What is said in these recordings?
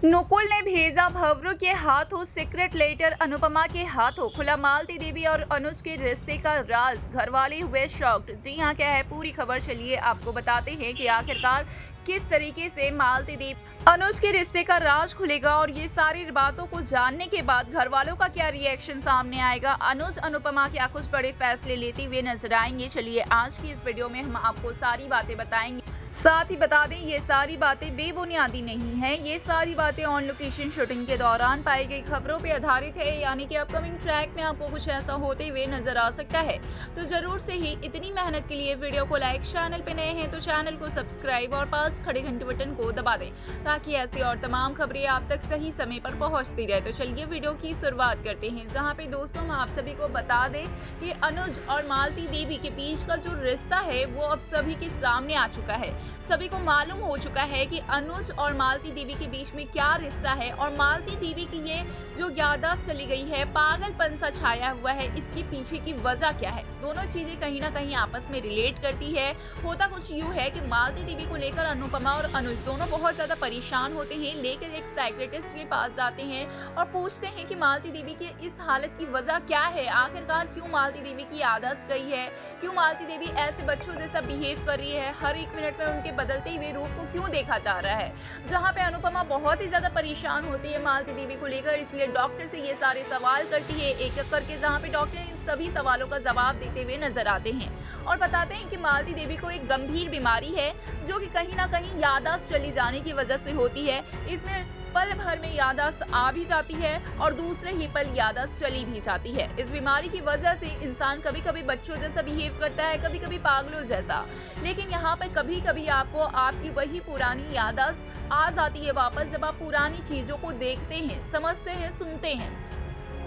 नुकुल ने भेजा भव्र के हाथों सीक्रेट लेटर। अनुपमा के हाथों खुला मालती देवी और अनुज के रिश्ते का राज। घरवाले हुए शॉक्ड। जी हां, क्या है पूरी खबर, चलिए आपको बताते हैं कि आखिरकार किस तरीके से मालती देवी अनुज के रिश्ते का राज खुलेगा और ये सारी बातों को जानने के बाद घर वालों का क्या रिएक्शन सामने आएगा। अनुज अनुपमा क्या कुछ बड़े फैसले लेते हुए नजर आएंगे। चलिए आज की इस वीडियो में हम आपको सारी बातें बताएंगे। साथ ही बता दें, ये सारी बातें बेबुनियादी नहीं है। ये सारी बातें ऑन लोकेशन शूटिंग के दौरान पाई गई खबरों पर आधारित है, यानी कि अपकमिंग ट्रैक में आपको कुछ ऐसा होते हुए नजर आ सकता है। तो जरूर से ही इतनी मेहनत के लिए वीडियो को लाइक, चैनल पे नए हैं तो चैनल को सब्सक्राइब और पास खड़े घंटे बटन को दबा दें ताकि ऐसी और तमाम खबरें आप तक सही समय पर पहुंचती रहे। तो चलिए वीडियो की शुरुआत करते हैं, जहां पे दोस्तों हम आप सभी को बता दें कि अनुज और मालती देवी के बीच का जो रिश्ता है वो अब सभी के सामने आ चुका है। सभी को मालूम हो चुका है कि अनुज और मालती देवी के बीच में क्या रिश्ता है और मालती देवी की ये जो याददाश्त चली गई है, पागलपन सा छाया हुआ है, इसके पीछे की वजह क्या है। दोनों चीजें कहीं ना कहीं आपस में रिलेट करती है। होता कुछ यूं है कि मालती देवी को लेकर अनुपमा और अनुज दोनों बहुत ज्यादा परेशान होते हैं, लेकर एक साइकियाट्रिस्ट के पास जाते हैं और पूछते हैं कि मालती देवी की इस हालत की वजह क्या है, आखिरकार क्यों मालती देवी की याददाश्त गई है, क्यों मालती देवी ऐसे बच्चों जैसा बिहेव कर रही है, हर एक मिनट में उनके बदलते हुए रूप को क्यों देखा जा रहा है। जहां पे अनुपमा बहुत ही ज्यादा परेशान होती है मालती देवी को लेकर, इसलिए डॉक्टर से ये सारे सवाल करती है एक एक करके, जहां पे डॉक्टर इन सभी सवालों का जवाब देते हुए नजर आते हैं और बताते हैं कि मालती देवी को एक गंभीर बीमारी है जो कि कहीं ना कहीं याददाश्त चली जाने की वजह से होती है। इसमें पल भर में याददाश्त आ भी जाती है और दूसरे ही पल याददाश्त चली भी जाती है। इस बीमारी की वजह से इंसान कभी कभी बच्चों जैसा बिहेव करता है, कभी कभी पागलों जैसा, लेकिन यहाँ पर कभी कभी आपको आपकी वही पुरानी याददाश्त आ जाती है वापस, जब आप पुरानी चीजों को देखते हैं, समझते हैं, सुनते हैं।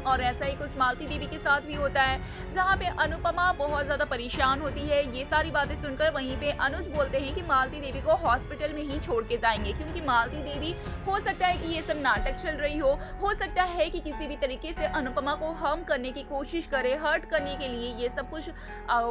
और ऐसा ही कुछ मालती देवी के साथ भी होता है, जहां पे अनुपमा बहुत ज्यादा परेशान होती है। ये सारी बातें सुनकर वहीं पे अनुज बोलते हैं कि मालती देवी को हॉस्पिटल में ही छोड़ के जाएंगे, क्योंकि मालती देवी हो सकता है कि ये सब नाटक चल रही हो सकता है कि किसी भी तरीके से अनुपमा को हम करने की कोशिश करे, हर्ट करने के लिए ये सब कुछ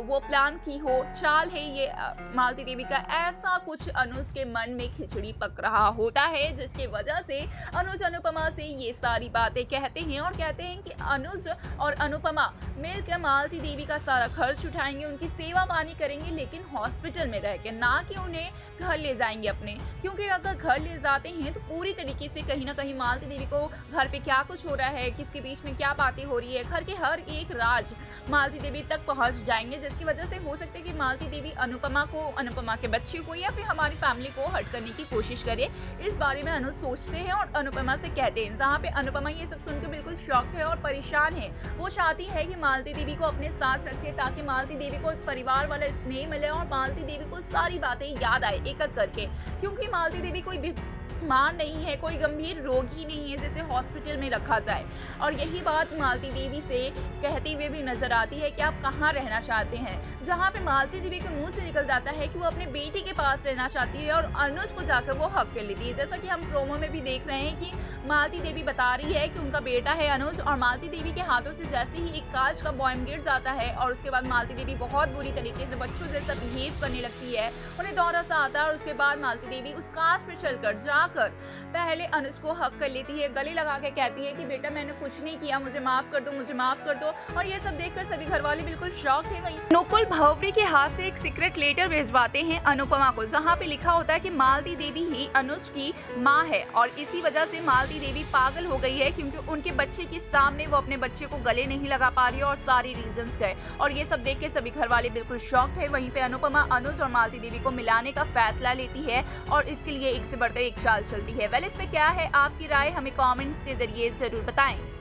वो प्लान की हो, चाल है ये मालती देवी का। ऐसा कुछ अनुज के मन में खिचड़ी पक रहा होता है, जिसकी वजह से अनुज अनुपमा से ये सारी बातें कहते हैं और कहते हैं कि अनुज और अनुपमा मिलकर मालती देवी का सारा खर्च उठाएंगे, उनकी सेवा पानी करेंगे, लेकिन हॉस्पिटल में रह के, ना कि उन्हें घर ले जाएंगे अपने, क्योंकि अगर घर ले जाते हैं तो पूरी तरीके से कहीं ना कहीं मालती देवी को घर पे क्या कुछ हो रहा है, किसके बीच में क्या बातें हो रही है, घर के हर एक राज मालती देवी तक पहुंच जाएंगे, जिसकी वजह से हो सकता है कि मालती देवी अनुपमा को, अनुपमा के बच्चे को या फिर हमारी फैमिली को हर्ट करने की कोशिश करे। इस बारे में अनुज सोचते हैं और अनुपमा से कहते हैं, जहाँ पे अनुपमा ये सब सुनकर बिल्कुल शॉक्ड है और परेशान है। वो चाहती है कि मालती देवी को अपने साथ रखे ताकि मालती देवी को एक परिवार वाला स्नेह मिले और मालती देवी को सारी बातें याद आए एक एक करके, क्योंकि मालती देवी कोई बीमार नहीं है, कोई गंभीर रोग ही नहीं है जिसे हॉस्पिटल में रखा जाए। और यही बात मालती देवी से कहते हुए भी नजर आती है कि आप कहाँ रहना चाहते हैं, जहाँ पे मालती देवी के मुंह से निकल जाता है कि वो अपने बेटी के पास रहना चाहती है और अनुज को जाकर वो हक कर लेती है। जैसा कि हम प्रोमो में भी देख रहे हैं कि मालती देवी बता रही है कि उनका बेटा है अनुज, और मालती देवी के हाथों से जैसे ही एक कांच का बॉयम गिर जाता है और उसके बाद मालती देवी बहुत बुरी तरीके से बच्चों जैसा बिहेव करने लगती है, उन्हें दौरा सा आता है और उसके बाद मालती देवी उस कांच पे चलकर जाकर पहले अनुज को हक कर लेती है, गले लगा के कहती है कि बेटा मैंने कुछ नहीं किया, मुझे माफ कर दो, मुझे माफ कर दो। और ये सब देखकर सभी घर वाले बिल्कुल शॉक है। वहीं नुकुल भव्री के हाथ से एक सीक्रेट लेटर भेजवाते हैं अनुपमा को, जहां पे लिखा होता है कि मालती देवी ही अनुज की माँ है और इसी वजह से मालती देवी पागल हो गई है, क्योंकि उनके बच्चे के सामने वो अपने बच्चे को गले नहीं लगा पा रही है और सारे रीजंस गए। और ये सब देख के सभी घर वाले बिल्कुल शॉक्ड है। वहीं पे अनुपमा अनुज और मालती देवी को मिलाने का फैसला लेती है और इसके लिए एक से बढ़कर एक चाल चलती है। वेल, इस पे क्या है आपकी राय, हमें कमेंट्स के जरिए जरूर बताएं।